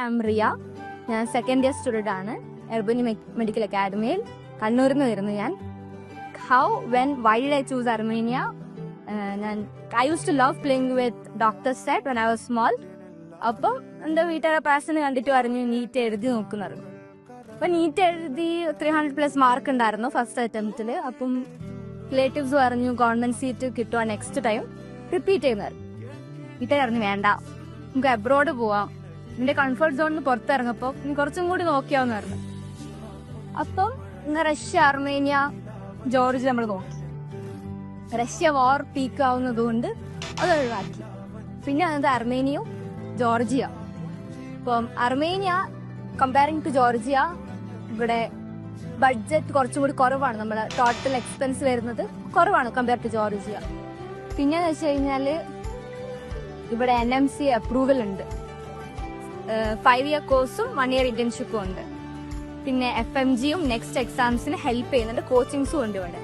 I M Riya. ഞാൻ second year student ആണ് എർബനി medical അക്കാഡമിയിൽ. കണ്ണൂരിൽ നിന്ന് വരുന്നു ഞാൻ. Why did I choose Armenia? I used to love playing with Dr. Set when I was small. അപ്പം എൻ്റെ വീട്ടുകാരെ പാഷന് കണ്ടിട്ട് പറഞ്ഞു നീറ്റ് എഴുതി നോക്കുന്നത്. അപ്പം നീറ്റ് എഴുതി 300+ മാർക്ക് ഉണ്ടായിരുന്നു ഫസ്റ്റ് അറ്റംപ്റ്റിൽ. അപ്പം റിലേറ്റീവ്സ് പറഞ്ഞു ഗവൺമെന്റ് സീറ്റ് കിട്ടുക നെക്സ്റ്റ് ടൈം റിപ്പീറ്റ് ചെയ്യുന്നത്. വീട്ടുകാർ പറഞ്ഞു വേണ്ട, നമുക്ക് അബ്രോഡ് പോവാം, നിന്റെ കംഫർട്ട് സോണിന് പുറത്തിറങ്ങപ്പോൾ നീ കുറച്ചും കൂടി നോക്കിയാവെന്ന് പറഞ്ഞു. അപ്പം റഷ്യ, അർമേനിയ, ജോർജിയ നമ്മൾ നോക്കി. റഷ്യ വാർ പീക്ക് ആവുന്നത് കൊണ്ട് അത് ഒഴിവാക്കി. പിന്നെ അത് അർമേനിയയും ജോർജിയ. ഇപ്പം അർമേനിയ കമ്പയറിംഗ് ടു ജോർജിയ ഇവിടെ ബഡ്ജറ്റ് കുറച്ചും കൂടി കുറവാണ്. നമ്മളെ ടോട്ടൽ എക്സ്പെൻസ് വരുന്നത് കുറവാണ് കമ്പയർ ടു ജോർജിയ. പിന്നെന്ന് വെച്ച് കഴിഞ്ഞാൽ ഇവിടെ NMC അപ്രൂവൽ ഉണ്ട്. 5 ഇയർ കോഴ്സും 1 ഇയർ ഇന്റേൺഷിപ്പും ഉണ്ട്. പിന്നെ FMGയും നെക്സ്റ്റ് എക്സാംസിന് ഹെൽപ്പ് ചെയ്യുന്നുണ്ട്. കോച്ചിങ്സും ഉണ്ട് ഇവിടെ.